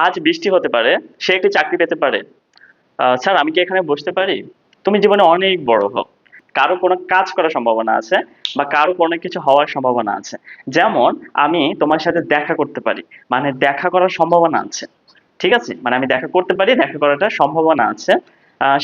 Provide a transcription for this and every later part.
আজ বৃষ্টি হতে পারে, সে একটি চাকরি পেতে পারে। স্যার আমি কি এখানে বসতে পারি? তুমি জীবনে অনেক বড় হও, কারো কোনো কাজ করার সম্ভাবনা আছে বা কারো কোনো কিছু হওয়ার সম্ভাবনা আছে। যেমন আমি তোমার সাথে দেখা করতে পারি, মানে দেখা করার সম্ভাবনা আছে। ঠিক আছে, মানে আমি দেখা করতে পারি, দেখা করাটা সম্ভাবনা আছে।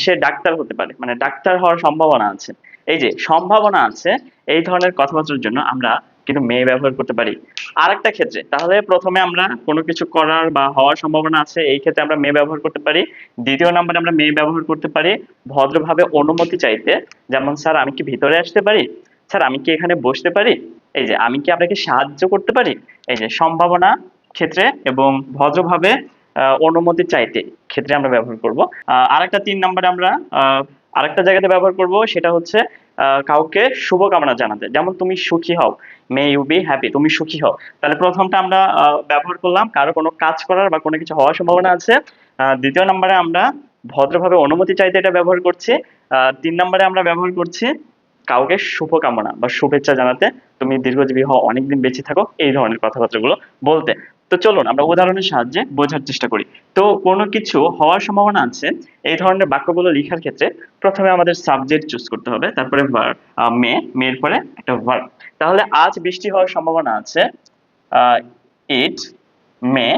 সে ডাক্তার হতে পারে, মানে ডাক্তার হওয়ার সম্ভাবনা আছে। এই যে সম্ভাবনা আছে, এই ধরনের কথাবার্তার জন্য আমরা কিন্তু মেয়ে ব্যবহার করতে পারি। আরেকটা ক্ষেত্রে তাহলে প্রথমে আমরা কোনো কিছু করার বা হওয়ার সম্ভাবনা আছে, এই ক্ষেত্রে আমরা মেয়ে ব্যবহার করতে পারি। দ্বিতীয় নম্বরে আমরা মেয়ে ব্যবহার করতে পারি ভদ্রভাবে অনুমতি চাইতে। যেমন স্যার আমি কি ভিতরে আসতে পারি, স্যার আমি কি এখানে বসতে পারি, এই যে আমি কি আপনাকে সাহায্য করতে পারি। এই যে সম্ভাবনা ক্ষেত্রে এবং ভদ্রভাবে অনুমতি চাইতে ক্ষেত্রে আমরা ব্যবহার করব। আরেকটা 3 নম্বরে আমরা আরেকটা জায়গাতে ব্যবহার করব, সেটা হচ্ছে কাউকে শুভকামনা জানাতে। যেমন তুমি সুখী হও, মে ইউ বি হ্যাপি, তুমি সুখী হও। তাহলে প্রথমটা আমরা ব্যবহার করলাম কারো কোনো কাজ করার বা কোনো কিছু হওয়ার সম্ভাবনা আছে। দ্বিতীয় নম্বরে আমরা ভদ্রভাবে অনুমতি চাইতে এটা ব্যবহার করছি। 3 নম্বরে আমরা ব্যবহার করছি কাউকে শুভকামনা বা শুভেচ্ছা জানাতে, তুমি দীর্ঘজীবী হও, অনেকদিন বেঁচে থাকো, এই ধরনের কথাবার্তাগুলো বলতে। তো চলুন আমরা উদাহরণের সাহায্যে বোঝার চেষ্টা করি। তো কোনো কিছু হওয়ার সম্ভাবনা আছে, এই ধরনের বাক্যগুলো লেখার ক্ষেত্রে প্রথমে আমাদের সাবজেক্ট চুজ করতে হবে, তারপরে ভার্ব, মেয়ের পরে একটা ভার্ব। তাহলে আজ বৃষ্টি হওয়ার সম্ভাবনা আছে, ইট মে,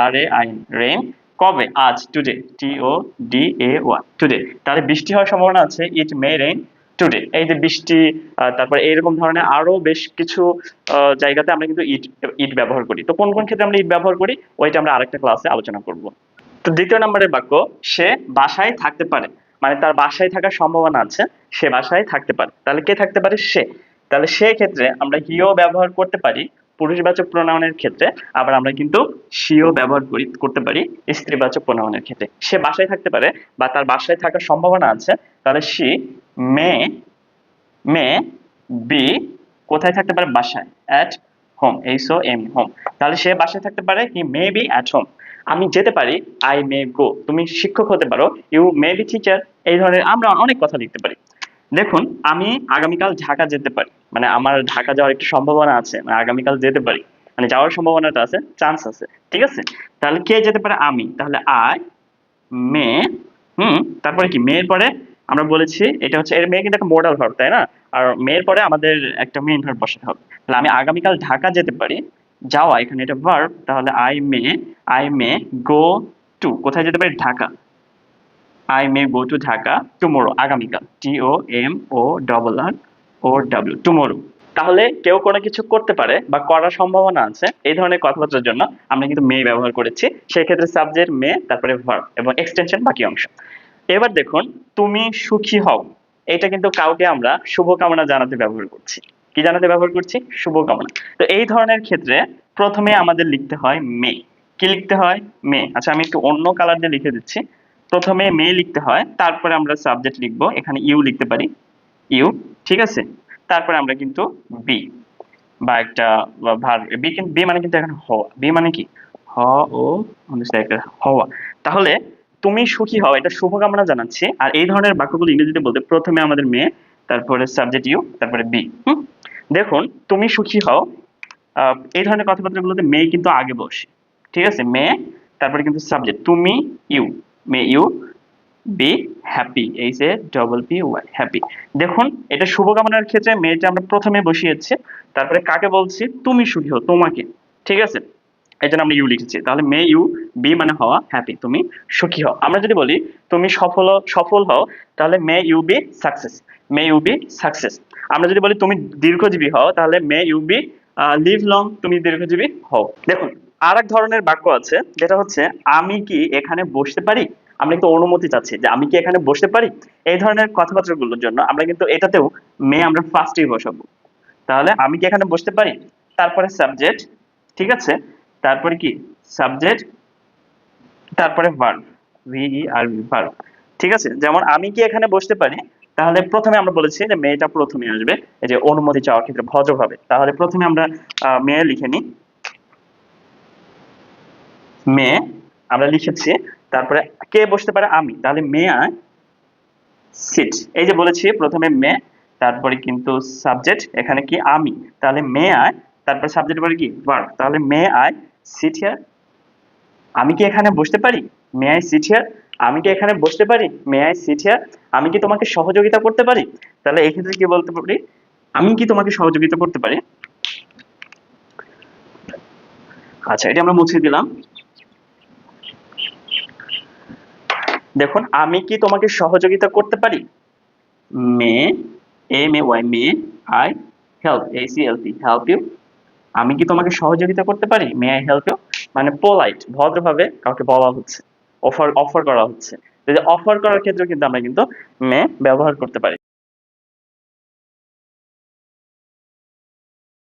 আর এ আই রেইন। কবে? আজ, টুডে, TODAY, টুডে। তাহলে বৃষ্টি হওয়ার সম্ভাবনা আছে, ইট মে রেইন টুডে। এই যে বৃষ্টি, তারপরে এইরকম ধরনের আরো বেশ কিছু জায়গাতে আমরা কিন্তু ইট ইট ব্যবহার করি। তো কোন কোন ক্ষেত্রে আমরা ইট ব্যবহার করি ওইটা আমরা আরেকটা ক্লাসে আলোচনা করব। তো দ্বিতীয় নম্বরের বাক্য, সে বাসায় থাকতে পারে, মানে তার বাসায় থাকার সম্ভাবনা আছে, সে বাসায় থাকতে পারে। তাহলে কে থাকতে পারে? সে। তাহলে সে ক্ষেত্রে আমরা হিও ব্যবহার করতে পারি পুরুষবাচক প্রোনাউনের ক্ষেত্রে, আবার আমরা কিন্তু শিও ব্যবহার করতে পারি স্ত্রীবাচক প্রোনাউনের ক্ষেত্রে। সে বাসায় থাকতে পারে বা তার বাসায় থাকার সম্ভাবনা আছে, তাহলে শি মে মে বি, কোথায় থাকতে পারে? বাসায়, অ্যাট হোম, HOM, হোম। তাহলে সে বাসায় থাকতে পারে, হি মে বি অ্যাট হোম। আমি যেতে পারি, আই মে গো, তুমি শিক্ষক হতে পারো, ইউ মে বি টিচার। এই ধরনের আমরা অনেক কথা লিখতে পারি। দেখুন আমি আগামীকাল ঢাকা যেতে পারি, মানে আমার ঢাকা যাওয়ার একটু সম্ভাবনা আছে, মানে আগামীকাল যেতে পারি, মানে যাওয়ার সম্ভাবনাটা আছে, চান্স আছে। ঠিক আছে, তাহলে কে যেতে পারে? আমি। তাহলে আই মে, তারপরে কি মেয়ের পরে আমরা বলেছি এটা হচ্ছে, এর মেয়ে কিন্তু একটা মোডাল ভার্ব, তাই না? আর মেয়ের পরে আমাদের একটা মেইন ভার্ব বসাতে হবে। তাহলে আমি আগামীকাল ঢাকা যেতে পারি, যাওয়া এখানে এটা ভার্ব, তাহলে আই মে গো টু, কোথায় যেতে পারি? Dhaka. I may go to Dhaka tomorrow, আগামীকাল, TOMORROW, টুমোরো। তাহলে কেউ কোনো কিছু করতে পারে বা করার সম্ভাবনা আছে, এই ধরনের কথাবার্তার জন্য আমরা কিন্তু মে ব্যবহার করেছি। সেই ক্ষেত্রে সাবজেক্ট মে, তারপরে ভার্ব এবং এক্সটেনশন বাকি অংশ। এবার দেখুন, তুমি সুখী হও, এটা কিন্তু কাউকে আমরা শুভকামনা জানাতে ব্যবহার করছি। কি জানাতে ব্যবহার করছি? শুভকামনা। তো এই ধরনের ক্ষেত্রে প্রথমে আমাদের লিখতে হয় মে। কি লিখতে হয়? মে। আচ্ছা আমি একটু অন্য কালার দিয়ে লিখে দিচ্ছি। প্রথমে মে লিখতে হয়, তারপরে আমরা সাবজেক্ট লিখবো, এখানে ইউ লিখতে পারি, ইউ। ঠিক আছে, তারপরে আমরা কিন্তু বি বা একটা ভার্ব, বি মানে কিন্তু এখানে হওয়া, বি মানে কি? হ ও হওয়া। তাহলে তুমি সুখী হও, এটা শুভকামনা জানাচ্ছি। আর এই ধরনের বাক্যগুলো ইংরেজিতে বলতে প্রথমে আমাদের মে, তারপরে সাবজেক্ট ইউ, তারপরে বি। দেখুন তুমি সুখী হও, এই ধরনের কথাবার্তাগুলোতে মে কিন্তু আগে বসে। ঠিক আছে, মে, তারপরে কিন্তু সাবজেক্ট তুমি, you, may you be happy, HAPPY, happy. দেখুন এটা শুভকামনার ক্ষেত্রে মেয়েটা আমরা প্রথমে বসিয়েছি, তারপরে কাকে বলছি? তুমি সুখী হও, তোমাকে। ঠিক আছে, এই জন্য আমরা ইউ লিখেছি। তাহলে মে ইউ বি মানে হওয়া, হ্যাপি, তুমি সুখী হও। আমরা যদি বলি তুমি সফল হও, তাহলে may you be success, may you be success. আমরা যদি বলি তুমি দীর্ঘজীবী হও, তাহলে may you be live long, তুমি দীর্ঘজীবী হও। দেখুন আর এক ধরনের বাক্য আছে, যেটা হচ্ছে আমি কি এখানে বসতে পারি। আমরা কিন্তু অনুমতি চাচ্ছি যে আমি কি এখানে বসতে পারি। এই ধরনের কথাবার্তাগুলোর জন্য আমরা কিন্তু এটাতেও মে আমরা ফার্স্টেই বসাবো। তাহলে আমি কি এখানে বসতে পারি, তারপরে সাবজেক্ট। ঠিক আছে, তারপরে কি? সাবজেক্ট, তারপরে ভার্ব, ভার্ব। ঠিক আছে, যেমন আমি কি এখানে বসতে পারি, তাহলে প্রথমে আমরা বলেছি যে মেয়েটা প্রথমে আসবে, এই যে অনুমতি চাওয়ার ক্ষেত্রে ভদ্রভাবে। তাহলে প্রথমে আমরা মেয়ে লিখে নিই, মেয়ে আমরা লিখেছি, তারপরে কে বসতে পারে? আমি। তাহলে মে আই সিট, এই যে বলেছি প্রথমে মে, তারপরে কিন্তু সাবজেক্ট, এখানে কি? আমি। তাহলে মে আই, তারপরে সাবজেক্ট পরে কি? ভার্ব। তাহলে মে আই সিট হিয়ার, আমি কি এখানে বসতে পারি? May I sit here? আমি কি এখানে বসতে পারি? May I sit here? আমি কি তোমাকে সহযোগিতা করতে পারি? তাহলে এক্ষেত্রে কি বলতে পারি? আমি কি তোমাকে সহযোগিতা করতে পারি? আচ্ছা, এটা আমরা মুছে দিলাম। দেখুন, আমি কি তোমাকে সহযোগিতা করতে পারি? May, M A Y, may I help, A C L P, help you? আমি কি তোমাকে সহযোগিতা করতে পারি? May I help you? মানে পোলাইট, ভদ্রভাবে কাউকে বলা হচ্ছে, অফার অফার করা হচ্ছে। যদি অফার করার ক্ষেত্রে কিন্তু আমরা কিন্তু মে ব্যবহার করতে পারি।